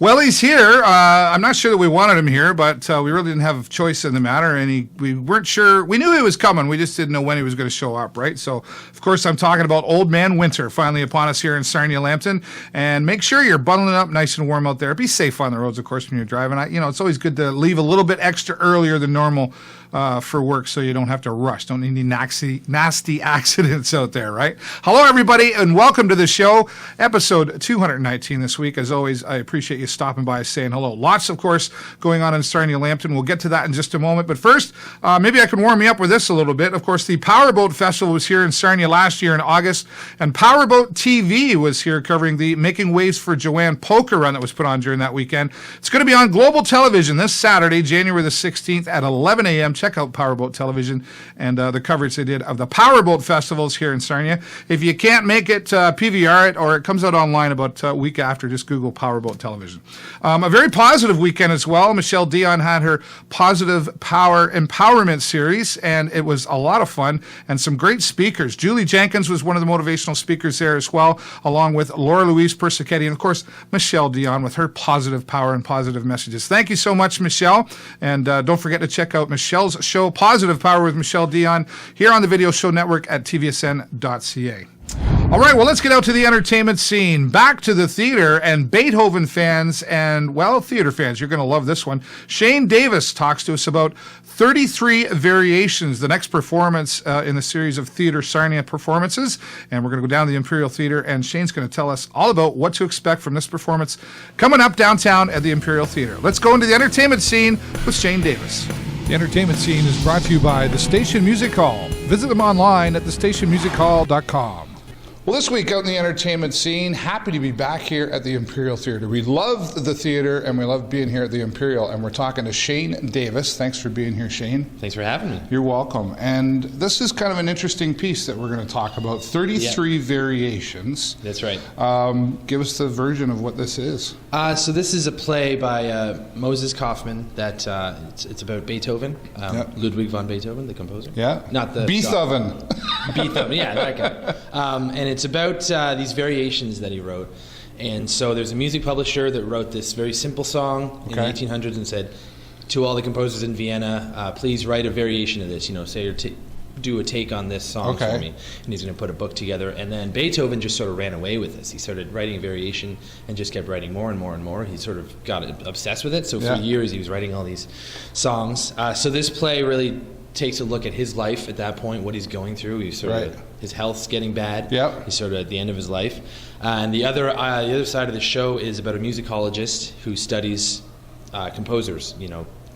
Well, he's here. I'm not sure that we wanted him here, but we really didn't have a choice in the matter, and we weren't sure. We knew he was coming. We just didn't know when he was going to show up, right? So, of course, I'm talking about Old Man Winter, finally upon us here in Sarnia, Lambton. And make sure you're bundling up nice and warm out there. Be safe on the roads, of course, when you're driving. It's always good to leave a little bit extra earlier than normal for work so you don't have to rush. Don't need any nasty accidents out there, right? Hello, everybody, and welcome to the show, episode 219 this week. As always, I appreciate you stopping by saying hello. Lots, of course, going on in Sarnia, Lambton. We'll get to that in just a moment. But first, maybe I can warm you up with this a little bit. Of course, the Powerboat Festival was here in Sarnia last year in August, and Powerboat TV was here covering the Making Waves for Joanne poker run that was put on during that weekend. It's going to be on global television this Saturday, January the 16th at 11 a.m. Check out Powerboat Television and the coverage they did of the Powerboat Festivals here in Sarnia. If you can't make it, PVR it, or it comes out online about a week after. Just Google Powerboat Television. A very positive weekend as well. Michelle Dion had her Positive Power Empowerment series, and it was a lot of fun and some great speakers. Julie Jenkins was one of the motivational speakers there as well, along with Laura Louise Persichetti, and of course, Michelle Dion with her positive power and positive messages. Thank you so much, Michelle. And don't forget to check out Michelle's show, Positive Power with Michelle Dion, here on the Video Show Network at tvsn.ca. All right, well, let's get out to the entertainment scene. Back to the theater, and Beethoven fans and, well, theater fans, you're going to love this one. Shane Davis talks to us about 33 Variations, the next performance in the series of Theatre Sarnia performances. And we're going to go down to the Imperial Theatre, and Shane's going to tell us all about what to expect from this performance coming up downtown at the Imperial Theatre. Let's go into the entertainment scene with Shane Davis. The entertainment scene is brought to you by the Station Music Hall. Visit them online at thestationmusichall.com. Well, this week out in the entertainment scene, happy to be back here at the Imperial Theatre. We love the theatre, and we love being here at the Imperial, and we're talking to Shane Davis. Thanks for being here, Shane. Thanks for having me. You're welcome. And this is kind of an interesting piece that we're going to talk about, 33 Variations. That's right. Give us the version of what this is. So this is a play by Moses Kaufman that it's about Beethoven, Ludwig von Beethoven, the composer. Yeah. Not the... Beethoven. Beethoven, yeah, that guy. And it's about these variations that he wrote. And so there's a music publisher that wrote this very simple song in the 1800s and said to all the composers in Vienna, please write a variation of this, say or do a take on this song for me. And he's going to put a book together. And then Beethoven just sort of ran away with this. He started writing a variation and just kept writing more and more and more. He sort of got obsessed with it. So for years he was writing all these songs. So this play really takes a look at his life at that point, what he's going through. He's sort of, his health's getting bad. He's sort of at the end of his life. And the other side of the show is about a musicologist who studies composers.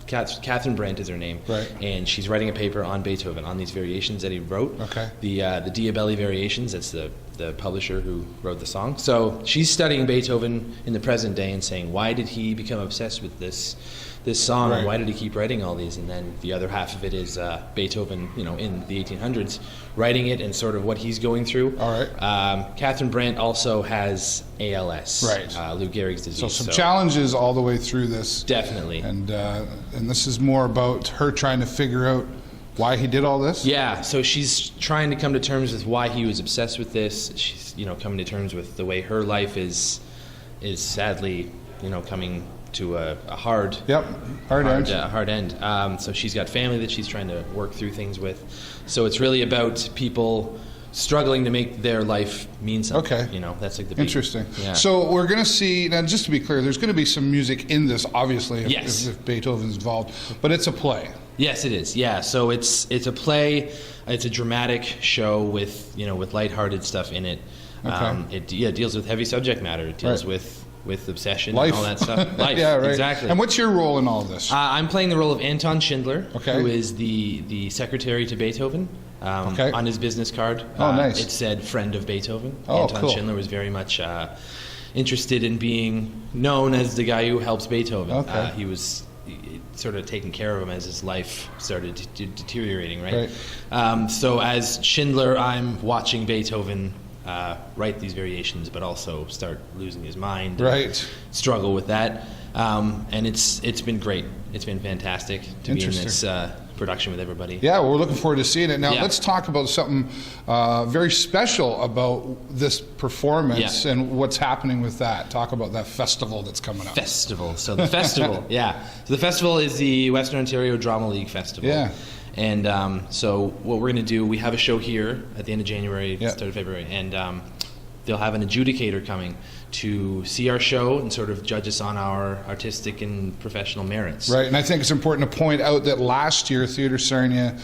Catherine Brandt is her name, and she's writing a paper on Beethoven, on these variations that he wrote. The Diabelli Variations, that's the publisher who wrote the song. So she's studying Beethoven in the present day and saying, why did he become obsessed with this song, and why did he keep writing all these? And then the other half of it is Beethoven, in the 1800s, writing it and sort of what he's going through. Catherine Brandt also has ALS, Lou Gehrig's disease. So some challenges all the way through this. Definitely. And this is more about her trying to figure out why he did all this? Yeah, so she's trying to come to terms with why he was obsessed with this. She's, coming to terms with the way her life is sadly, coming to a hard end. So she's got family that she's trying to work through things with. So it's really about people struggling to make their life mean something. That's like the big... Interesting. Yeah. So we're going to see, now just to be clear, there's going to be some music in this, obviously, if Beethoven's involved, but it's a play. Yes, it is. Yeah, so it's a play. It's a dramatic show with lighthearted stuff in it. It deals with heavy subject matter. It deals with obsession and all that stuff. Life, exactly. And what's your role in all of this? I'm playing the role of Anton Schindler, who is the secretary to Beethoven. On his business card, nice. It said "friend of Beethoven." Anton Schindler was very much interested in being known as the guy who helps Beethoven. He was sort of taking care of him as his life started deteriorating, so as Schindler, I'm watching Beethoven write these variations, but also start losing his mind, struggle with that, and it's been great. It's been fantastic to be in this production with everybody. Yeah, well, we're looking forward to seeing it. Now, Yeah. let's talk about something very special about this performance and what's happening with that. Talk about that festival that's coming up. Festival. So the festival, So the festival is the Western Ontario Drama League Festival. Yeah. And so what we're going to do, we have a show here at the end of January, start of February, and they'll have an adjudicator coming to see our show and sort of judge us on our artistic and professional merits. Right, and I think it's important to point out that last year Theatre Sarnia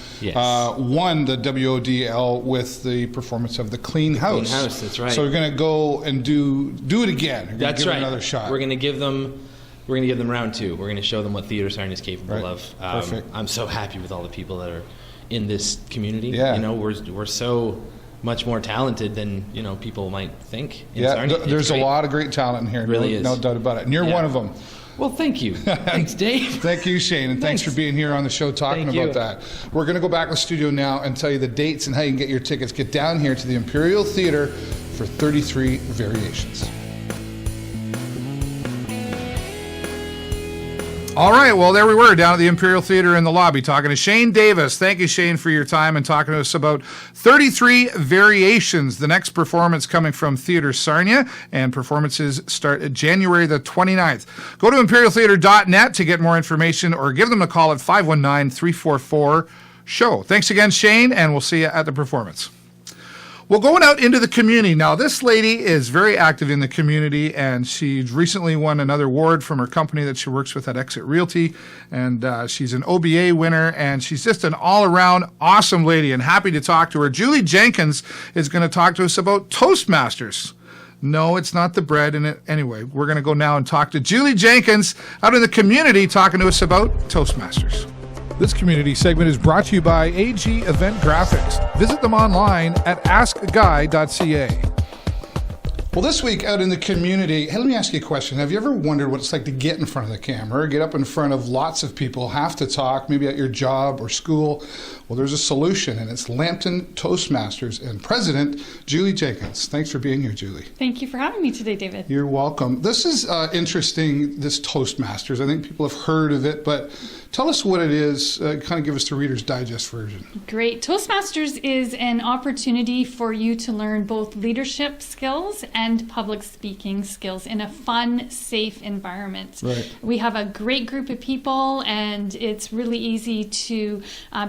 won the WODL with the performance of The Clean House. Clean House, that's right. So we're going to go and do it again. We're That's give right. it another shot. We're going to give them round 2. We're going to show them what Theatre Sarnia is capable of. Perfect. I'm so happy with all the people that are in this community. Yeah. You know, we're so much more talented than people might think. In Sarnia. There's a lot of great talent in here. Really no is. doubt about it. And you're one of them. Well, thank you. Thanks, Dave. Thank you, Shane, and thanks for being here on the show talking about that. We're going to go back to the studio now and tell you the dates and how you can get your tickets. Get down here to the Imperial Theatre for 33 Variations. All right, well, there we were down at the Imperial Theatre in the lobby talking to Shane Davis. Thank you, Shane, for your time and talking to us about 33 Variations, the next performance coming from Theatre Sarnia, and performances start January the 29th. Go to imperialtheatre.net to get more information or give them a call at 519-344-SHOW. Thanks again, Shane, and we'll see you at the performance. Well, going out into the community. Now, this lady is very active in the community, and she's recently won another award from her company that she works with at Exit Realty, and she's an OBA winner, and she's just an all-around awesome lady, and happy to talk to her. Julie Jenkins is going to talk to us about Toastmasters. No, it's not the bread in it. Anyway, we're going to go now and talk to Julie Jenkins out in the community talking to us about Toastmasters. This community segment is brought to you by AG Event Graphics. Visit them online at askguy.ca. Well, this week out in the community, hey, let me ask you a question. Have you ever wondered what it's like to get in front of the camera, get up in front of lots of people, have to talk, maybe at your job or school? Well, there's a solution, and it's Lambton Toastmasters and President Julie Jenkins. Thanks for being here, Julie. Thank you for having me today, David. You're welcome. This is interesting, this Toastmasters. I think people have heard of it, but tell us what it is. Kind of give us the Reader's Digest version. Great. Toastmasters is an opportunity for you to learn both leadership skills and public speaking skills in a fun, safe environment. Right. We have a great group of people, and it's really easy to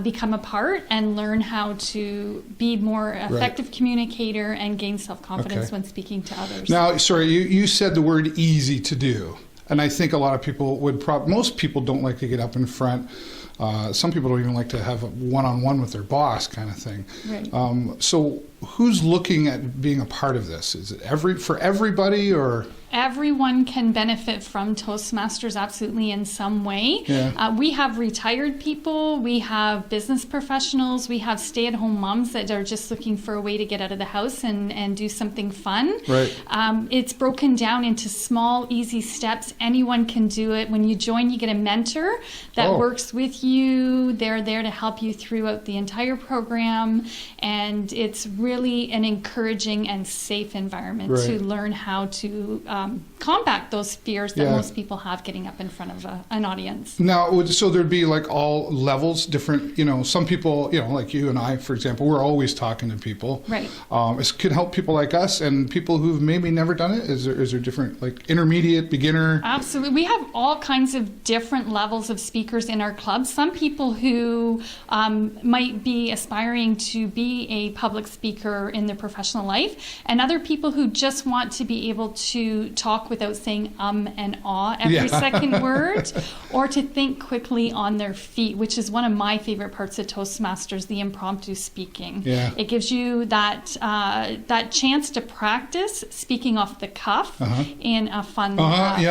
become a part and learn how to be more effective communicator and gain self-confidence when speaking to others. Now, sorry, you said the word easy to do. And I think a lot of people would most people don't like to get up in front. Some people don't even like to have a one-on-one with their boss kind of thing. Right. So who's looking at being a part of this? Is it for everybody, or? Everyone can benefit from Toastmasters absolutely in some way. Yeah. We have retired people, we have business professionals, we have stay-at-home moms that are just looking for a way to get out of the house and do something fun. Right. It's broken down into small, easy steps. Anyone can do it. When you join, you get a mentor that works with you. They're there to help you throughout the entire program, and it's really an encouraging and safe environment to learn how to combat those fears that most people have getting up in front of an audience. Now, so there'd be like all levels, different, some people, like you and I, for example, we're always talking to people. Right. It could help people like us and people who've maybe never done it. Is there different, like intermediate, beginner? Absolutely. We have all kinds of different levels of speakers in our club. Some people who might be aspiring to be a public speaker in their professional life, and other people who just want to be able to talk without saying and ah every second word, or to think quickly on their feet, which is one of my favorite parts of Toastmasters, the impromptu speaking. Yeah. It gives you that chance to practice speaking off the cuff in a fun, fun way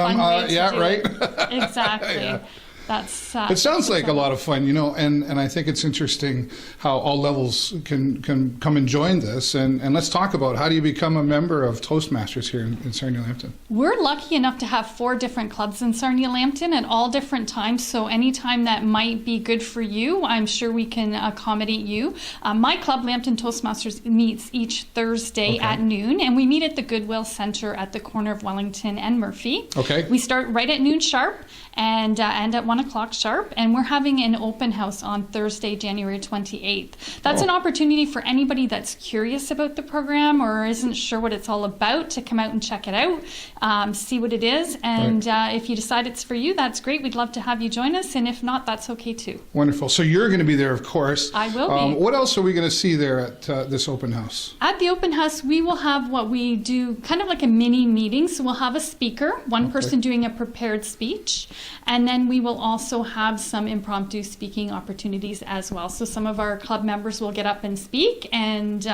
to do right. it. Exactly. Yeah. That's it sounds like a lot of fun, and I think it's interesting how all levels can come and join this. And let's talk about, how do you become a member of Toastmasters here in Sarnia Lambton? We're lucky enough to have 4 different clubs in Sarnia Lambton at all different times. So anytime that might be good for you, I'm sure we can accommodate you. My club, Lambton Toastmasters, meets each Thursday at noon, and we meet at the Goodwill Center at the corner of Wellington and Murphy. Okay. We start right at noon sharp, and at 1 o'clock sharp. And we're having an open house on Thursday, January 28th. That's an opportunity for anybody that's curious about the program or isn't sure what it's all about to come out and check it out, see what it is. And if you decide it's for you, that's great. We'd love to have you join us. And if not, that's okay too. Wonderful. So you're going to be there, of course. I will be. What else are we going to see there at this open house? At the open house, we will have what we do kind of like a mini meeting. So we'll have a speaker, one person doing a prepared speech, and then we will also have some impromptu speaking opportunities as well. So some of our club members will get up and speak, and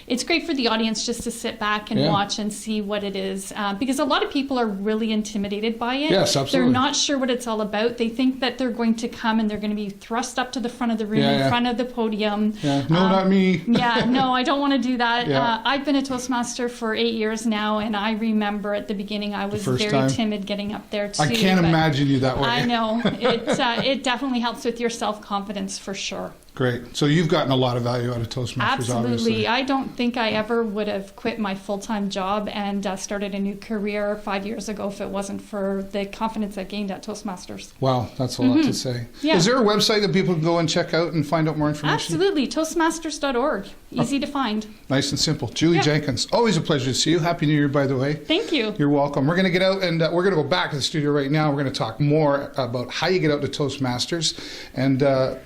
it's great for the audience just to sit back and watch and see what it is, because a lot of people are really intimidated by it. Yes, absolutely. They're not sure what it's all about. They think that they're going to come and they're going to be thrust up to the front of the room, in front of the podium. No, not me. No, I don't want to do that. Yeah. I've been a Toastmaster for 8 years now, and I remember at the beginning I was very timid getting up there too. I can't imagine you that way. I know. It definitely helps with your self-confidence for sure. Great. So you've gotten a lot of value out of Toastmasters, Absolutely. obviously. I don't think I ever would have quit my full-time job and started a new career 5 years ago if it wasn't for the confidence I gained at Toastmasters. Wow, that's a lot to say. Yeah. Is there a website that people can go and check out and find out more information? Absolutely. Toastmasters.org. Easy to find. Nice and simple. Julie Jenkins, always a pleasure to see you. Happy New Year, by the way. Thank you. You're welcome. We're going to get out and we're going to go back to the studio right now. We're going to talk more about how you get out to Toastmasters and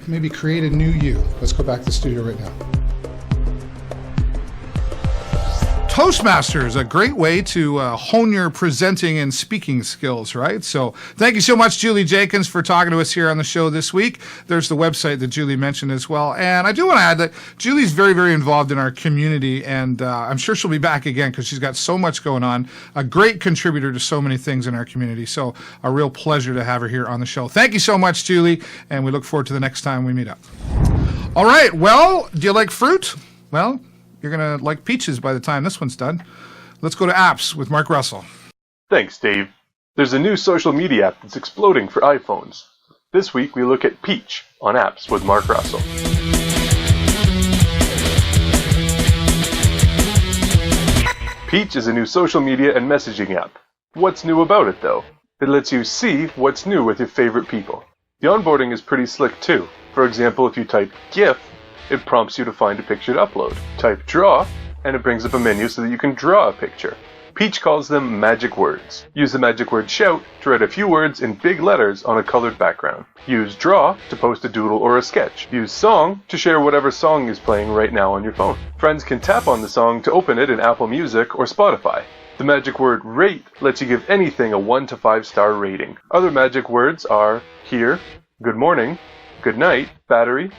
maybe create a new you. Let's go back to the studio right now. Toastmasters, a great way to hone your presenting and speaking skills, right? So thank you so much, Julie Jenkins, for talking to us here on the show this week. There's the website that Julie mentioned as well. And I do want to add that Julie's very, very involved in our community, and I'm sure she'll be back again because she's got so much going on, a great contributor to so many things in our community. So a real pleasure to have her here on the show. Thank you so much, Julie, and we look forward to the next time we meet up. All right, well, do you like fruit? Well, you're going to like peaches by the time this one's done. Let's go to apps with Mark Russell. Thanks, Dave. There's a new social media app that's exploding for iPhones. This week we look at Peach on apps with Mark Russell. Peach is a new social media and messaging app. What's new about it, though? It lets you see what's new with your favorite people. The onboarding is pretty slick, too. For example, if you type GIF, it prompts you to find a picture to upload. Type draw, and it brings up a menu so that you can draw a picture. Peach calls them magic words. Use the magic word shout to write a few words in big letters on a colored background. Use draw to post a doodle or a sketch. Use song to share whatever song is playing right now on your phone. Friends can tap on the song to open it in Apple Music or Spotify. The magic word rate lets you give anything a 1 to 5 star rating. Other magic words are here, good morning, good night, battery,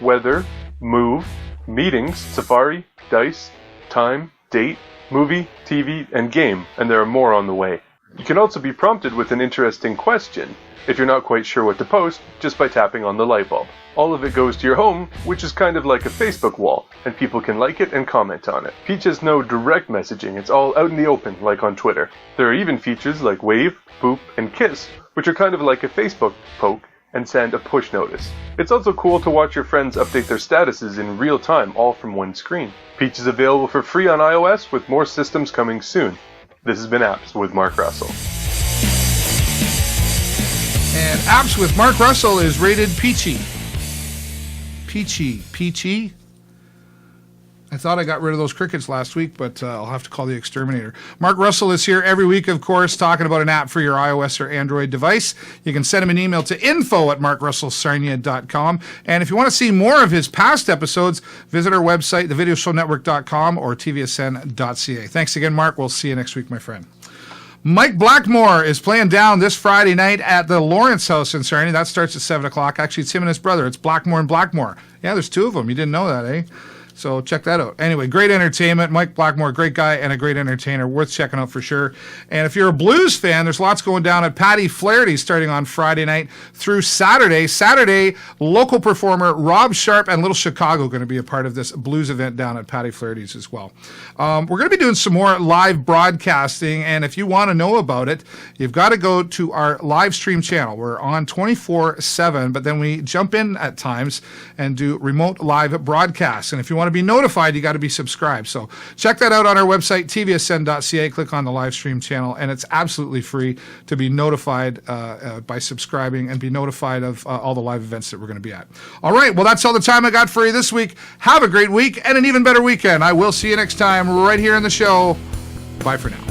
weather, move, meetings, safari, dice, time, date, movie, TV, and game, and there are more on the way. You can also be prompted with an interesting question if you're not quite sure what to post just by tapping on the light bulb. All of it goes to your home, which is kind of like a Facebook wall, and people can like it and comment on it. Peach has no direct messaging, it's all out in the open, like on Twitter. There are even features like wave, boop, and kiss, which are kind of like a Facebook poke, and send a push notice. It's also cool to watch your friends update their statuses in real time, all from one screen. Peach is available for free on iOS, with more systems coming soon. This has been Apps with Mark Russell. And Apps with Mark Russell is rated peachy. Peachy. I thought I got rid of those crickets last week, but I'll have to call the exterminator. Mark Russell is here every week, of course, talking about an app for your iOS or Android device. You can send him an email to info@markrussellsarnia.com. And if you want to see more of his past episodes, visit our website, thevideoshownetwork.com or tvsn.ca. Thanks again, Mark. We'll see you next week, my friend. Mike Blackmore is playing down this Friday night at the Lawrence House in Sarnia. That starts at 7 o'clock. Actually, it's him and his brother. It's Blackmore and Blackmore. Yeah, there's two of them. You didn't know that, eh? So check that out. Anyway, great entertainment. Mike Blackmore, great guy and a great entertainer. Worth checking out for sure. And if you're a blues fan, there's lots going down at Paddy Flaherty starting on Friday night through Saturday. Saturday, local performer Rob Sharp and Little Chicago going to be a part of this blues event down at Paddy Flaherty's as well. We're going to be doing some more live broadcasting, and if you want to know about it, you've got to go to our live stream channel. We're on 24/7, but then we jump in at times and do remote live broadcasts. And if you want want to be notified, you got to be subscribed. So check that out on our website, tvsn.ca. Click on the live stream channel, and it's absolutely free to be notified by subscribing and be notified of all the live events that we're going to be at. All right, well, that's all the time I got for you this week. Have a great week and an even better weekend. I will see you next time right here in the show. Bye for now.